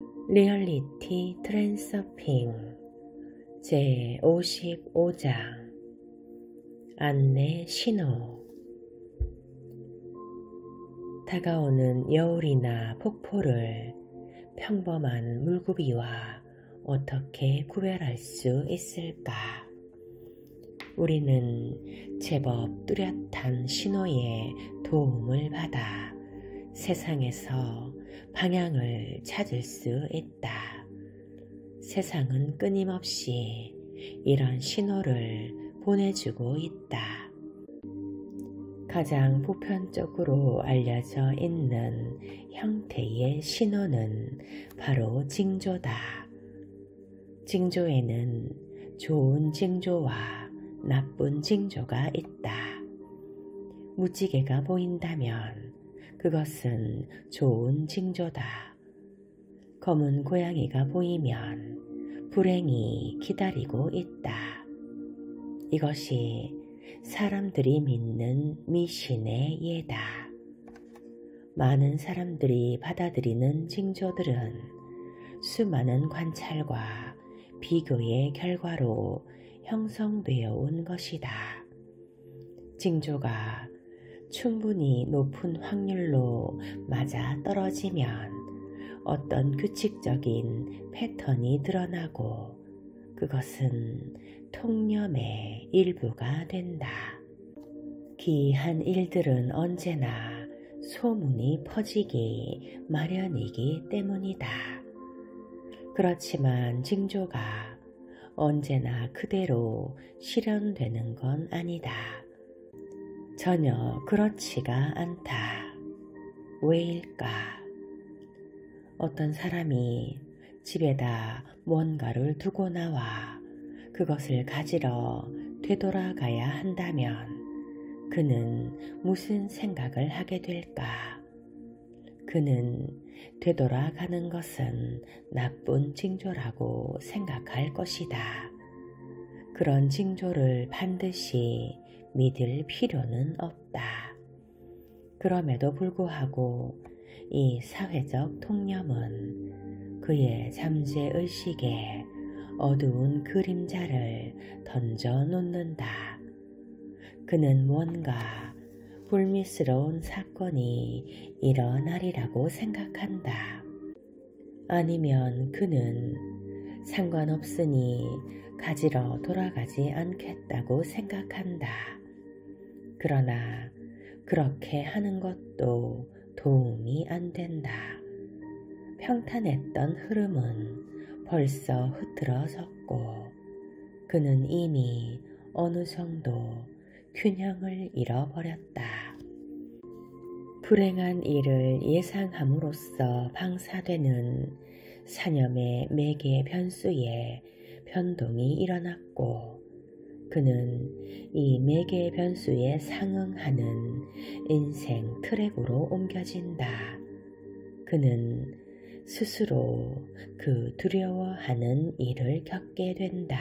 리얼리티 트랜서핑 제55장 안내 신호. 다가오는 여울이나 폭포를 평범한 물구비와 어떻게 구별할 수 있을까? 우리는 제법 뚜렷한 신호의 도움을 받아 세상에서 방향을 찾을 수 있다. 세상은 끊임없이 이런 신호를 보내주고 있다. 가장 보편적으로 알려져 있는 형태의 신호는 바로 징조다. 징조에는 좋은 징조와 나쁜 징조가 있다. 무지개가 보인다면 그것은 좋은 징조다. 검은 고양이가 보이면 불행이 기다리고 있다. 이것이 사람들이 믿는 미신의 예다. 많은 사람들이 받아들이는 징조들은 수많은 관찰과 비교의 결과로 형성되어 온 것이다. 징조가 충분히 높은 확률로 맞아 떨어지면 어떤 규칙적인 패턴이 드러나고 그것은 통념의 일부가 된다. 기이한 일들은 언제나 소문이 퍼지기 마련이기 때문이다. 그렇지만 징조가 언제나 그대로 실현되는 건 아니다. 전혀 그렇지가 않다. 왜일까? 어떤 사람이 집에다 뭔가를 두고 나와 그것을 가지러 되돌아가야 한다면 그는 무슨 생각을 하게 될까? 그는 되돌아가는 것은 나쁜 징조라고 생각할 것이다. 그런 징조를 반드시 믿을 필요는 없다. 그럼에도 불구하고 이 사회적 통념은 그의 잠재의식에 어두운 그림자를 던져 놓는다. 그는 뭔가 불미스러운 사건이 일어나리라고 생각한다. 아니면 그는 상관없으니 가지러 돌아가지 않겠다고 생각한다. 그러나 그렇게 하는 것도 도움이 안 된다. 평탄했던 흐름은 벌써 흐트러졌고 그는 이미 어느 정도 균형을 잃어버렸다. 불행한 일을 예상함으로써 방사되는 사념의 매개 변수에 변동이 일어났고 그는 이 매개 변수에 상응하는 인생 트랙으로 옮겨진다. 그는 스스로 그 두려워하는 일을 겪게 된다.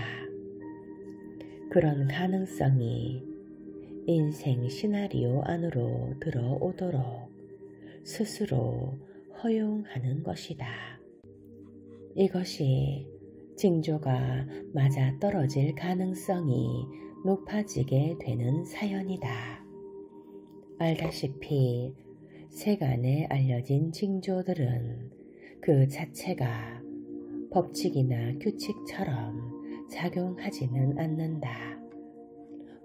그런 가능성이 인생 시나리오 안으로 들어오도록 스스로 허용하는 것이다. 이것이 징조가 맞아떨어질 가능성이 높아지게 되는 사연이다. 알다시피 세간에 알려진 징조들은 그 자체가 법칙이나 규칙처럼 작용하지는 않는다.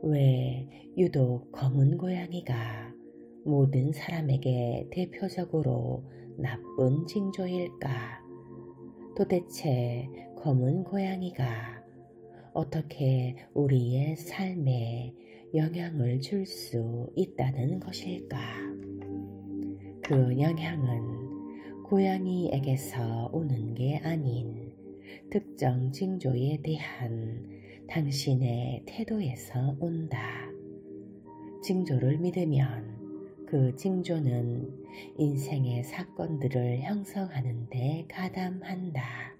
왜 유독 검은 고양이가 모든 사람에게 대표적으로 나쁜 징조일까? 도대체 검은 고양이가 어떻게 우리의 삶에 영향을 줄 수 있다는 것일까? 그 영향은 고양이에게서 오는 게 아닌 특정 징조에 대한 당신의 태도에서 온다. 징조를 믿으면 그 징조는 인생의 사건들을 형성하는 데 가담한다.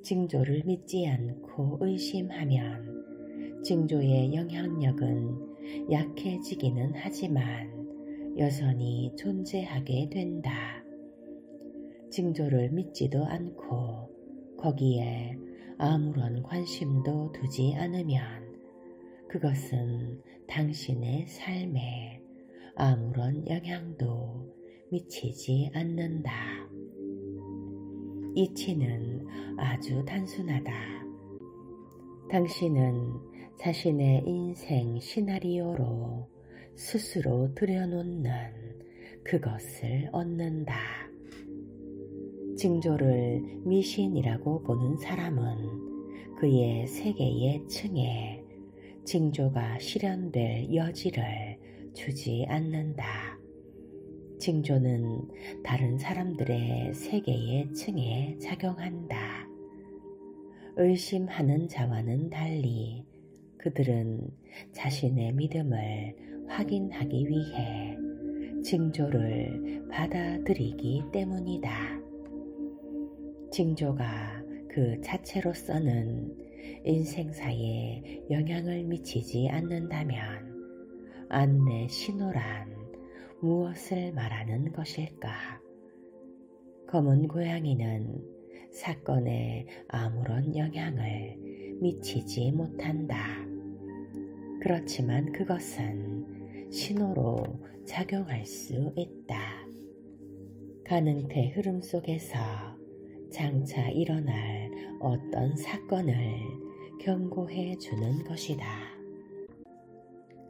징조를 믿지 않고 의심하면 징조의 영향력은 약해지기는 하지만 여전히 존재하게 된다. 징조를 믿지도 않고 거기에 아무런 관심도 두지 않으면 그것은 당신의 삶에 아무런 영향도 미치지 않는다. 이치는 아주 단순하다. 당신은 자신의 인생 시나리오로 스스로 들여놓는 그것을 얻는다. 징조를 미신이라고 보는 사람은 그의 세계의 층에 징조가 실현될 여지를 주지 않는다. 징조는 다른 사람들의 세계의 층에 작용한다. 의심하는 자와는 달리 그들은 자신의 믿음을 확인하기 위해 징조를 받아들이기 때문이다. 징조가 그 자체로서는 인생사에 영향을 미치지 않는다면 안내 신호란 무엇을 말하는 것일까? 검은 고양이는 사건에 아무런 영향을 미치지 못한다. 그렇지만 그것은 신호로 작용할 수 있다. 가능태 흐름 속에서 장차 일어날 어떤 사건을 경고해 주는 것이다.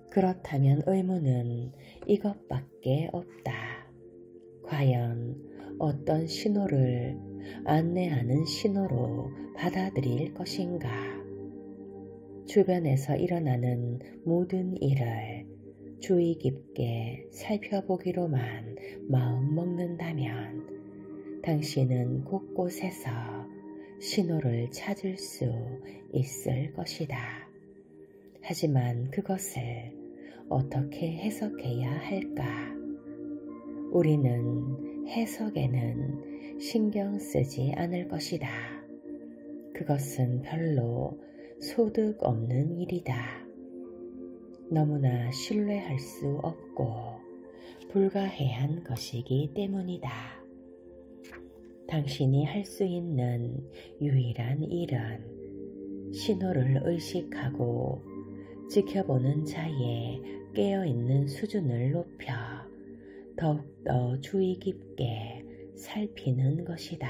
그렇다면 의문은 이것밖에 없다. 과연 어떤 신호를 안내하는 신호로 받아들일 것인가? 주변에서 일어나는 모든 일을 주의 깊게 살펴보기로만 마음 먹는다면 당신은 곳곳에서 신호를 찾을 수 있을 것이다. 하지만 그것을 어떻게 해석해야 할까? 우리는 해석에는 신경 쓰지 않을 것이다. 그것은 별로 소득 없는 일이다. 너무나 신뢰할 수 없고 불가해한 것이기 때문이다. 당신이 할 수 있는 유일한 일은 신호를 의식하고 지켜보는 자의 깨어있는 수준을 높여 더욱더 주의 깊게 살피는 것이다.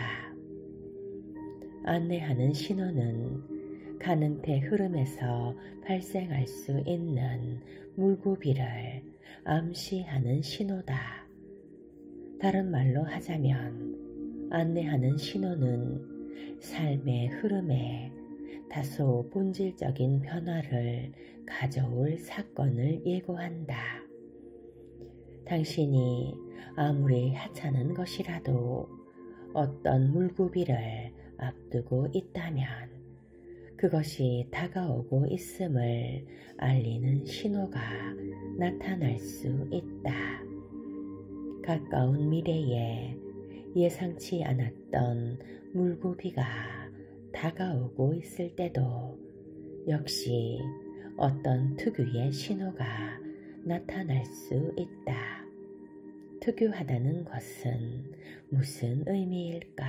안내하는 신호는 가능태 흐름에서 발생할 수 있는 물고비를 암시하는 신호다. 다른 말로 하자면 안내하는 신호는 삶의 흐름에 다소 본질적인 변화를 가져올 사건을 예고한다. 당신이 아무리 하찮은 것이라도 어떤 물고비를 앞두고 있다면 그것이 다가오고 있음을 알리는 신호가 나타날 수 있다. 가까운 미래에 예상치 않았던 물고비가 다가오고 있을 때도 역시 어떤 특유의 신호가 나타날 수 있다. 특유하다는 것은 무슨 의미일까?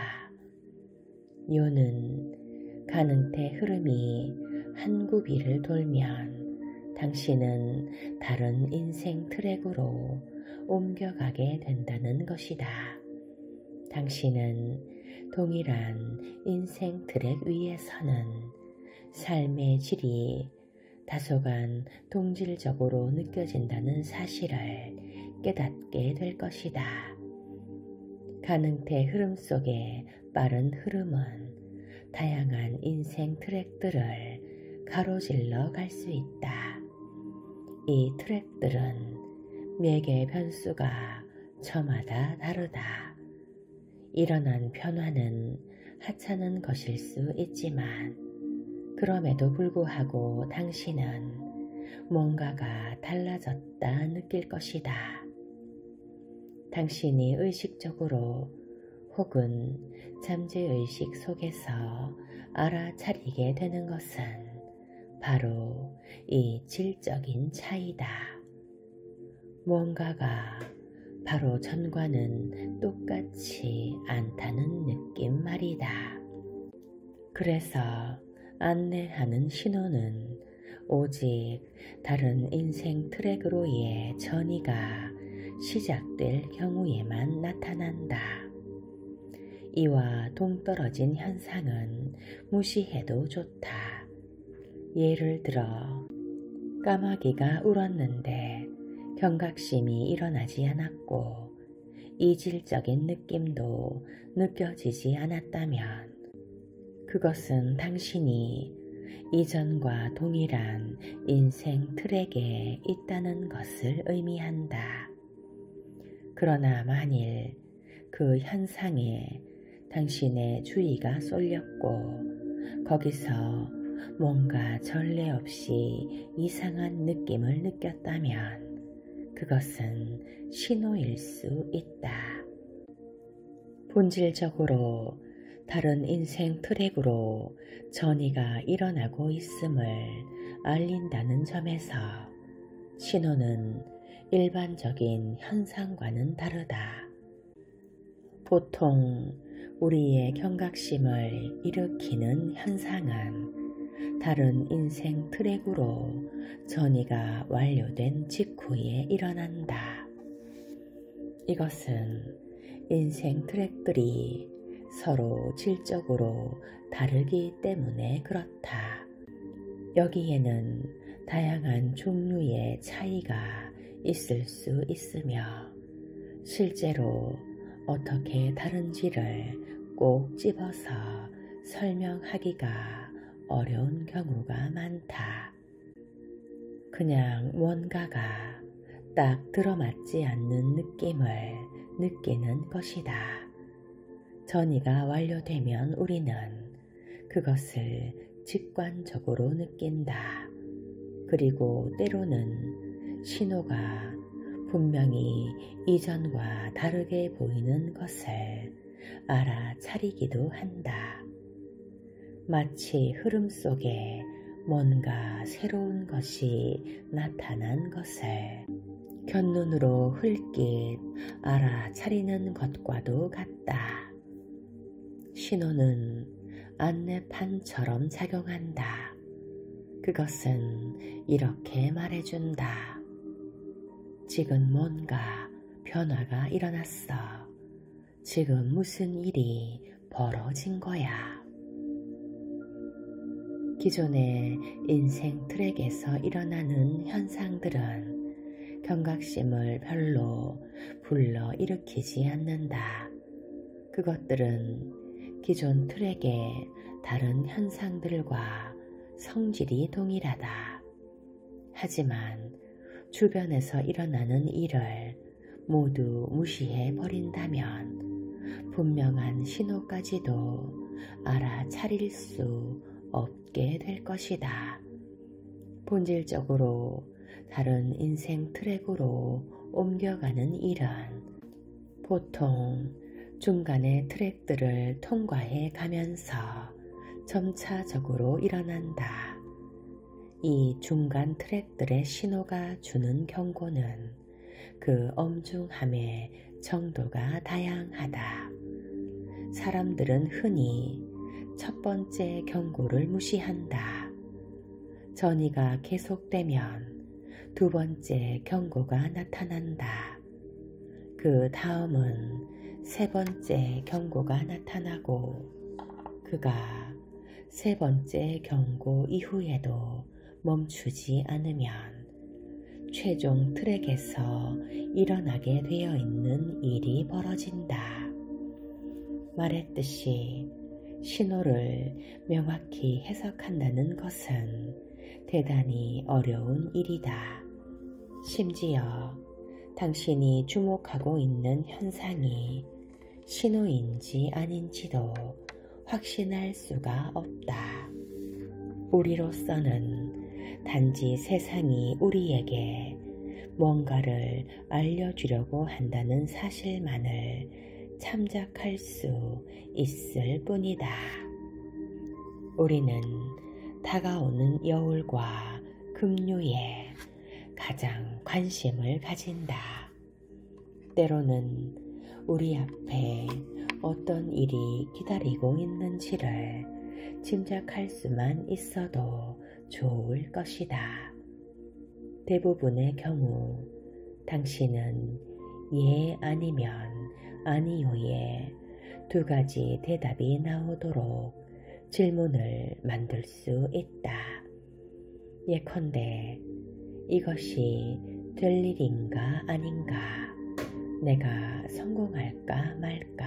요는 가능태 흐름이 한 구비를 돌면 당신은 다른 인생 트랙으로 옮겨가게 된다는 것이다. 당신은 동일한 인생 트랙 위에서는 삶의 질이 다소간 동질적으로 느껴진다는 사실을 깨닫게 될 것이다. 가능태 흐름 속의 빠른 흐름은 다양한 인생 트랙들을 가로질러 갈 수 있다. 이 트랙들은 맥의 변수가 저마다 다르다. 일어난 변화는 하찮은 것일 수 있지만 그럼에도 불구하고 당신은 뭔가가 달라졌다 느낄 것이다. 당신이 의식적으로 혹은 잠재의식 속에서 알아차리게 되는 것은 바로 이 질적인 차이다. 뭔가가 바로 전과는 똑같지 않다는 느낌 말이다. 그래서 안내하는 신호는 오직 다른 인생 트랙으로의 전이가 시작될 경우에만 나타난다. 이와 동떨어진 현상은 무시해도 좋다. 예를 들어 까마귀가 울었는데 경각심이 일어나지 않았고 이질적인 느낌도 느껴지지 않았다면 그것은 당신이 이전과 동일한 인생 트랙에 있다는 것을 의미한다. 그러나 만일 그 현상에 당신의 주의가 쏠렸고 거기서 뭔가 전례 없이 이상한 느낌을 느꼈다면 그것은 신호일 수 있다. 본질적으로 다른 인생 트랙으로 전이가 일어나고 있음을 알린다는 점에서 신호는 일반적인 현상과는 다르다. 보통 우리의 경각심을 일으키는 현상은 다른 인생 트랙으로 전이가 완료된 직후에 일어난다. 이것은 인생 트랙들이 서로 질적으로 다르기 때문에 그렇다. 여기에는 다양한 종류의 차이가 있을 수 있으며 실제로 어떻게 다른지를 꼭 집어서 설명하기가 어려운 경우가 많다. 그냥 뭔가가 딱 들어맞지 않는 느낌을 느끼는 것이다. 전이가 완료되면 우리는 그것을 직관적으로 느낀다. 그리고 때로는 신호가 분명히 이전과 다르게 보이는 것을 알아차리기도 한다. 마치 흐름 속에 뭔가 새로운 것이 나타난 것을 곁눈으로 흘낏 알아차리는 것과도 같다. 신호는 안내판처럼 작용한다. 그것은 이렇게 말해준다. 지금 뭔가 변화가 일어났어. 지금 무슨 일이 벌어진 거야. 기존의 인생 트랙에서 일어나는 현상들은 경각심을 별로 불러일으키지 않는다. 그것들은 기존 트랙의 다른 현상들과 성질이 동일하다. 하지만 주변에서 일어나는 일을 모두 무시해 버린다면 분명한 신호까지도 알아차릴 수 없게 될 것이다. 본질적으로 다른 인생 트랙으로 옮겨가는 일은 보통 중간의 트랙들을 통과해 가면서 점차적으로 일어난다. 이 중간 트랙들의 신호가 주는 경고는 그 엄중함의 정도가 다양하다. 사람들은 흔히 첫 번째 경고를 무시한다. 전이가 계속되면 두 번째 경고가 나타난다. 그 다음은 세 번째 경고가 나타나고 그가 세 번째 경고 이후에도 멈추지 않으면 최종 트랙에서 일어나게 되어 있는 일이 벌어진다. 말했듯이 신호를 명확히 해석한다는 것은 대단히 어려운 일이다. 심지어 당신이 주목하고 있는 현상이 신호인지 아닌지도 확신할 수가 없다. 우리로서는 단지 세상이 우리에게 뭔가를 알려주려고 한다는 사실만을 참작할 수 있을 뿐이다. 우리는 다가오는 여울과 급류에 가장 관심을 가진다. 때로는 우리 앞에 어떤 일이 기다리고 있는지를 짐작할 수만 있어도 좋을 것이다. 대부분의 경우 당신은 예 아니면 아니요에 두 가지 대답이 나오도록 질문을 만들 수 있다. 예컨대 이것이 될 일인가 아닌가? 내가 성공할까 말까?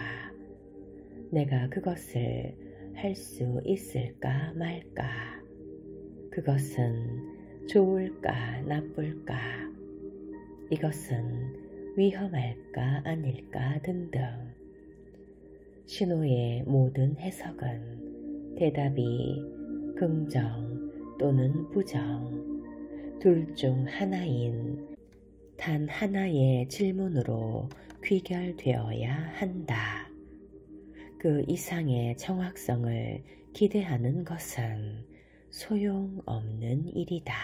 내가 그것을 할 수 있을까 말까? 그것은 좋을까 나쁠까? 이것은 위험할까 아닐까 등등. 신호의 모든 해석은 대답이 긍정 또는 부정 둘 중 하나인 단 하나의 질문으로 귀결되어야 한다. 그 이상의 정확성을 기대하는 것은 소용없는 일이다.